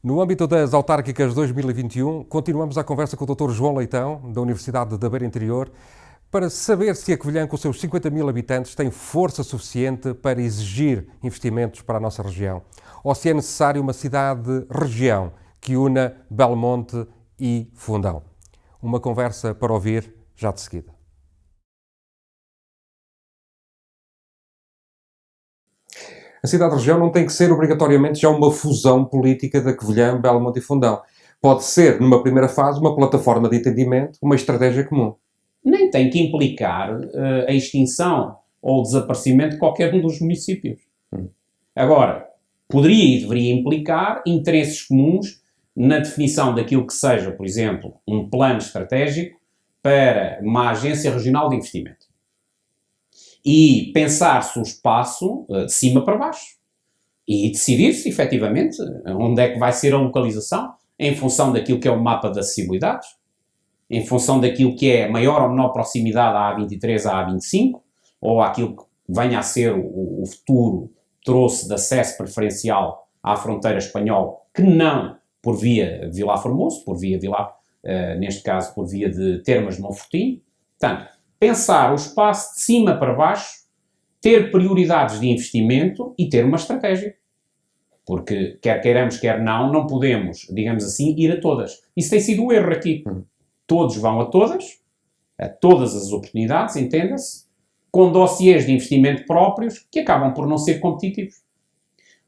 No âmbito das autárquicas 2021, continuamos a conversa com o Dr. João Leitão, da Universidade da Beira Interior, para saber se a Covilhã, com os seus 50 mil habitantes, tem força suficiente para exigir investimentos para a nossa região. Ou se é necessário uma cidade-região que una Belmonte e Fundão. Uma conversa para ouvir já de seguida. A cidade-região não tem que ser obrigatoriamente já uma fusão política da Covilhã, Belmonte e Fundão. Pode ser, numa primeira fase, uma plataforma de entendimento, uma estratégia comum. Nem tem que implicar a extinção ou o desaparecimento de qualquer um dos municípios. Agora, poderia e deveria implicar interesses comuns na definição daquilo que seja, por exemplo, um plano estratégico para uma agência regional de investimento. E pensar-se o espaço de cima para baixo. E decidir-se, efetivamente, onde é que vai ser a localização, em função daquilo que é o mapa de acessibilidades, em função daquilo que é maior ou menor proximidade à A23, à A25, ou àquilo que venha a ser o futuro troço de acesso preferencial à fronteira espanhola, que não por via Vilar Formoso, por via Vilar, neste caso por via de Termas de Monfortinho. Portanto, pensar o espaço de cima para baixo, ter prioridades de investimento e ter uma estratégia. Porque, quer queiramos, quer não podemos, digamos assim, ir a todas. Isso tem sido o erro aqui. Todos vão a todas as oportunidades, entenda-se, com dossiês de investimento próprios que acabam por não ser competitivos.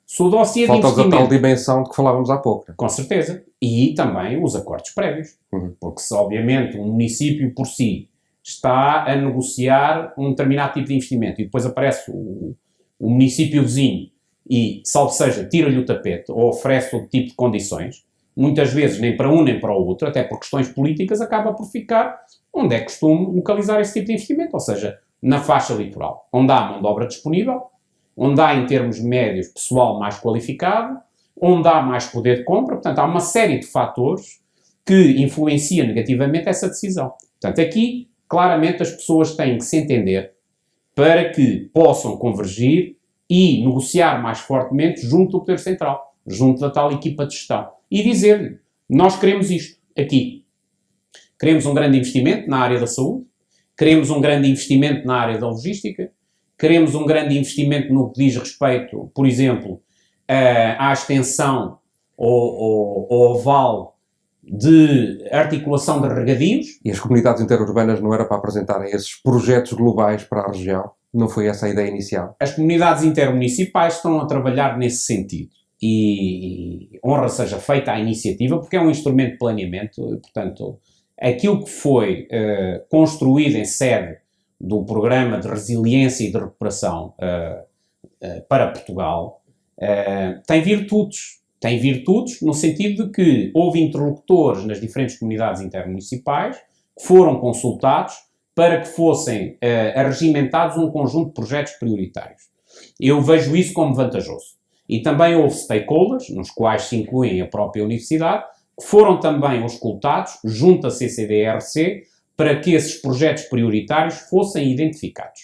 Se o dossiê de investimento... Falta a tal dimensão de que falávamos há pouco. Com certeza. E também os acordos prévios. Porque se, obviamente, um município por si está a negociar um determinado tipo de investimento e depois aparece o município vizinho e, salvo seja, tira-lhe o tapete ou oferece outro tipo de condições, muitas vezes nem para um nem para o outro, até por questões políticas, acaba por ficar onde é costume localizar esse tipo de investimento, ou seja, na faixa litoral, onde há mão de obra disponível, onde há, em termos médios, pessoal mais qualificado, onde há mais poder de compra. Portanto, há uma série de fatores que influenciam negativamente essa decisão. Portanto, aqui, claramente, as pessoas têm que se entender para que possam convergir e negociar mais fortemente junto do Poder Central, junto da tal equipa de gestão. E dizer-lhe, nós queremos isto, aqui. Queremos um grande investimento na área da saúde, queremos um grande investimento na área da logística, queremos um grande investimento no que diz respeito, por exemplo, à extensão ou ao vale de articulação de regadios. E as comunidades interurbanas não era para apresentarem esses projetos globais para a região? Não foi essa a ideia inicial? As comunidades intermunicipais estão a trabalhar nesse sentido. E honra seja feita à iniciativa, porque é um instrumento de planeamento. E, portanto, aquilo que foi construído em sede do Programa de Resiliência e de Recuperação para Portugal tem virtudes. Tem virtudes no sentido de que houve interlocutores nas diferentes comunidades intermunicipais que foram consultados para que fossem arregimentados um conjunto de projetos prioritários. Eu vejo isso como vantajoso. E também houve stakeholders, nos quais se incluem a própria universidade, que foram também auscultados junto à CCDRC para que esses projetos prioritários fossem identificados.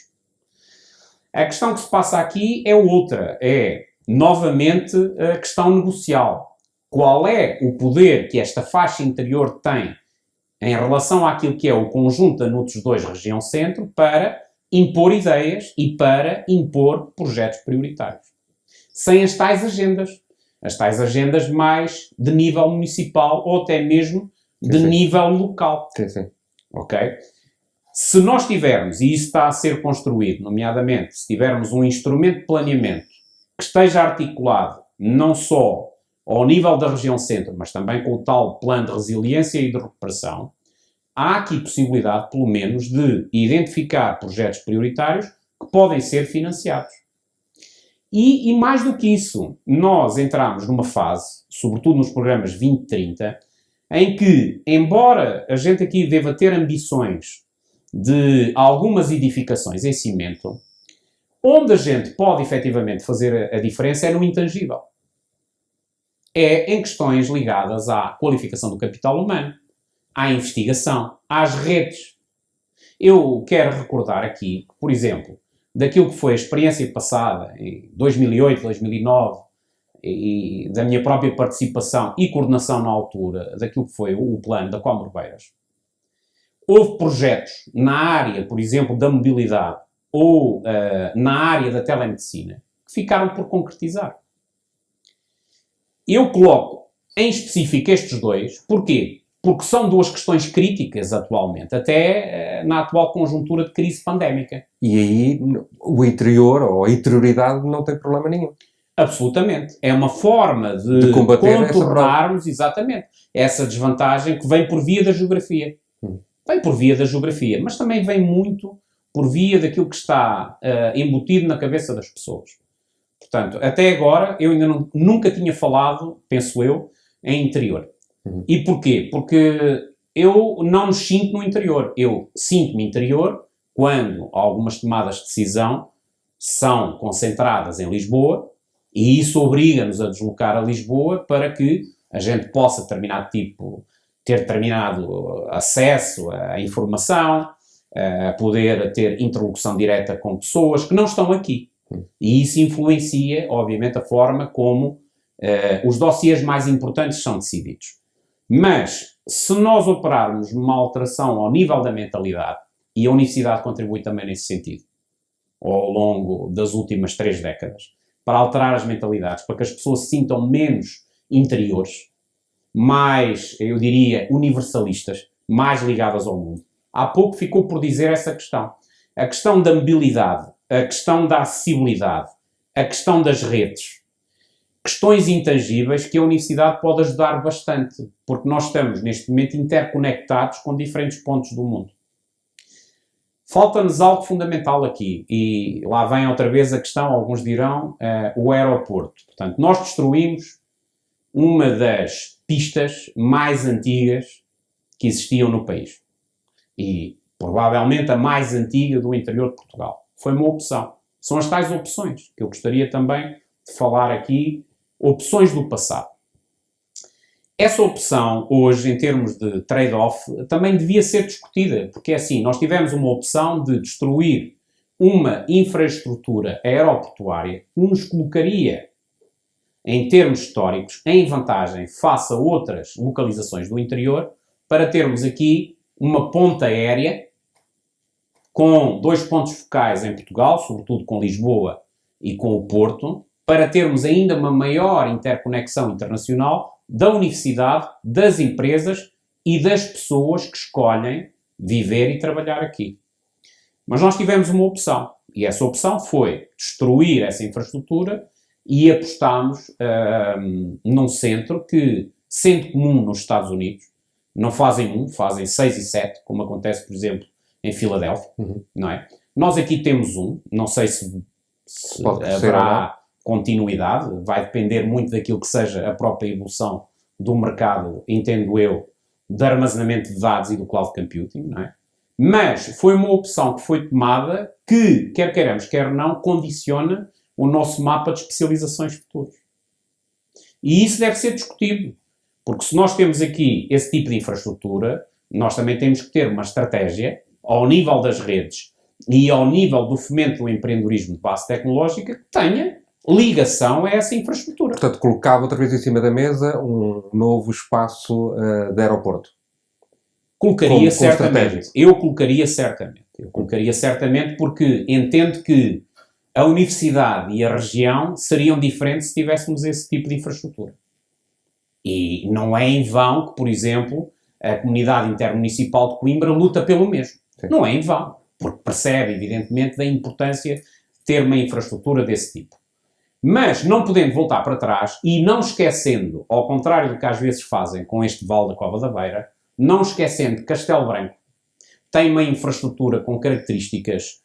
A questão que se passa aqui é outra, é novamente a questão negocial. Qual é o poder que esta faixa interior tem em relação àquilo que é o conjunto da NUTS 2 Região Centro para impor ideias e para impor projetos prioritários? Sem as tais agendas mais de nível municipal ou até mesmo de nível local. Sim. Ok? Se nós tivermos, e isso está a ser construído, nomeadamente, se tivermos um instrumento de planeamento que esteja articulado não só ao nível da região centro, mas também com o tal plano de resiliência e de recuperação, há aqui possibilidade, pelo menos, de identificar projetos prioritários que podem ser financiados. E mais do que isso, nós entramos numa fase, sobretudo nos programas 2030, em que, embora a gente aqui deva ter ambições de algumas edificações em cimento, onde a gente pode efetivamente fazer a diferença é no intangível. É em questões ligadas à qualificação do capital humano, à investigação, às redes. Eu quero recordar aqui, por exemplo, daquilo que foi a experiência passada em 2008, 2009, e da minha própria participação e coordenação na altura daquilo que foi o plano da Comorubeiras, houve projetos na área, por exemplo, da mobilidade ou na área da telemedicina que ficaram por concretizar. Eu coloco em específico estes dois, porquê? Porque são duas questões críticas atualmente, até na atual conjuntura de crise pandémica. E aí o interior ou a interioridade não tem problema nenhum. Absolutamente. É uma forma de contornarmos exatamente essa desvantagem que vem por via da geografia. Vem por via da geografia, mas também vem muito por via daquilo que está embutido na cabeça das pessoas. Portanto, até agora, eu ainda nunca tinha falado, penso eu, em interior. E porquê? Porque eu não me sinto no interior. Eu sinto-me interior quando algumas tomadas de decisão são concentradas em Lisboa e isso obriga-nos a deslocar a Lisboa para que a gente possa ter determinado acesso à informação, a poder ter interlocução direta com pessoas que não estão aqui. E isso influencia, obviamente, a forma como os dossiês mais importantes são decididos. Mas, se nós operarmos numa alteração ao nível da mentalidade, e a universidade contribui também nesse sentido, ao longo das últimas 3 décadas, para alterar as mentalidades, para que as pessoas se sintam menos interiores, mais, eu diria, universalistas, mais ligadas ao mundo. Há pouco ficou por dizer essa questão. A questão da mobilidade, a questão da acessibilidade, a questão das redes. Questões intangíveis que a universidade pode ajudar bastante, porque nós estamos, neste momento, interconectados com diferentes pontos do mundo. Falta-nos algo fundamental aqui, e lá vem outra vez a questão, alguns dirão, o aeroporto. Portanto, nós destruímos uma das pistas mais antigas que existiam no país. E, provavelmente, a mais antiga do interior de Portugal. Foi uma opção. São as tais opções, que eu gostaria também de falar aqui, opções do passado. Essa opção, hoje, em termos de trade-off, também devia ser discutida, porque é assim, nós tivemos uma opção de destruir uma infraestrutura aeroportuária que nos colocaria, em termos históricos, em vantagem face a outras localizações do interior, para termos aqui uma ponta aérea com 2 pontos focais em Portugal, sobretudo com Lisboa e com o Porto, para termos ainda uma maior interconexão internacional da universidade, das empresas e das pessoas que escolhem viver e trabalhar aqui. Mas nós tivemos uma opção, e essa opção foi destruir essa infraestrutura e apostámos num centro que, sendo comum nos Estados Unidos, não fazem 1, fazem 6 e 7, como acontece, por exemplo, em Filadélfia, não é? Nós aqui temos não sei se haverá continuidade, vai depender muito daquilo que seja a própria evolução do mercado, entendo eu, de armazenamento de dados e do cloud computing, não é? Mas foi uma opção que foi tomada que, quer queiramos, quer não, condiciona o nosso mapa de especializações futuras. E isso deve ser discutido, porque se nós temos aqui esse tipo de infraestrutura, nós também temos que ter uma estratégia ao nível das redes e ao nível do fomento do empreendedorismo de base tecnológica que tenha ligação a essa infraestrutura. Portanto, colocava outra vez em cima da mesa um novo espaço de aeroporto. Colocaria certamente. Eu colocaria certamente porque entendo que a universidade e a região seriam diferentes se tivéssemos esse tipo de infraestrutura. E não é em vão que, por exemplo, a comunidade intermunicipal de Coimbra luta pelo mesmo. Sim. Não é em vão, porque percebe, evidentemente, da importância de ter uma infraestrutura desse tipo. Mas não podendo voltar para trás e não esquecendo, ao contrário do que às vezes fazem com este Vale da Cova da Beira, não esquecendo que Castelo Branco tem uma infraestrutura com características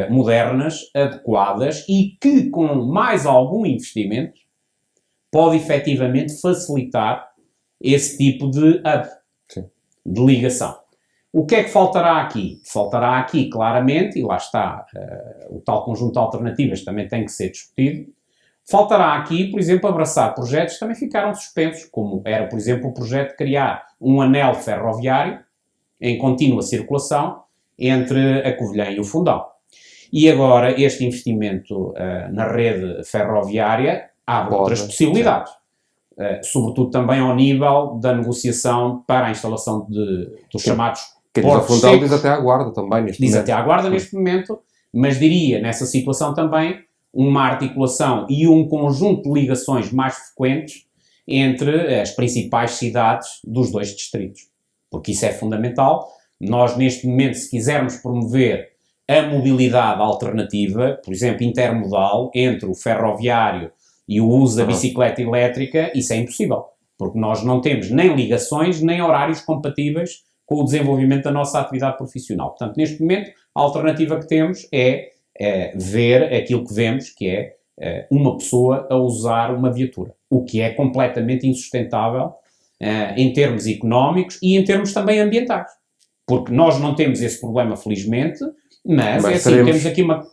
modernas, adequadas e que, com mais algum investimento, pode efetivamente facilitar esse tipo de hub, de ligação. O que é que faltará aqui? Faltará aqui, claramente, e lá está, o tal conjunto de alternativas também tem que ser discutido. Faltará aqui, por exemplo, abraçar projetos que também ficaram suspensos, como era, por exemplo, o projeto de criar um anel ferroviário em contínua circulação entre a Covilhã e o Fundão. E agora este investimento na rede ferroviária abre outras possibilidades. Sobretudo também ao nível da negociação para a instalação dos chamados portos secos. Diz até à Guarda também neste momento. Diz até à Guarda neste momento, mas diria nessa situação também uma articulação e um conjunto de ligações mais frequentes entre as principais cidades dos dois distritos. Porque isso é fundamental. Nós, neste momento, se quisermos promover a mobilidade alternativa, por exemplo, intermodal, entre o ferroviário e o uso da bicicleta elétrica, isso é impossível. Porque nós não temos nem ligações, nem horários compatíveis com o desenvolvimento da nossa atividade profissional. Portanto, neste momento, a alternativa que temos é ver aquilo que vemos, que é uma pessoa a usar uma viatura. O que é completamente insustentável em termos económicos e em termos também ambientais. Porque nós não temos esse problema, felizmente, mas é assim, temos aqui uma...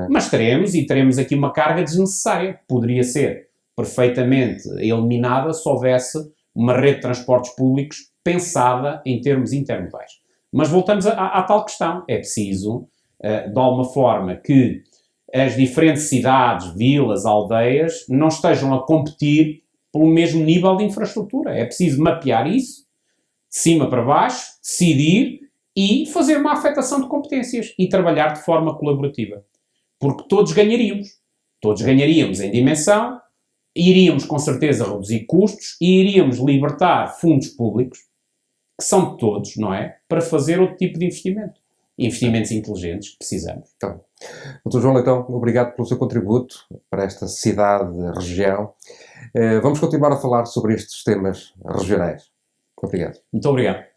Mas teremos aqui uma carga desnecessária. Poderia ser perfeitamente eliminada se houvesse uma rede de transportes públicos pensada em termos intermodais. Mas voltamos à tal questão. É preciso, de alguma forma, que as diferentes cidades, vilas, aldeias não estejam a competir pelo mesmo nível de infraestrutura. É preciso mapear isso, de cima para baixo, decidir e fazer uma afetação de competências e trabalhar de forma colaborativa. Porque todos ganharíamos. Todos ganharíamos em dimensão, iríamos com certeza reduzir custos e iríamos libertar fundos públicos, que são de todos, não é? Para fazer outro tipo de investimento. Investimentos inteligentes que precisamos. Então, Dr. João Leitão, obrigado pelo seu contributo para esta cidade, região. Vamos continuar a falar sobre estes temas regionais. Obrigado. Muito obrigado.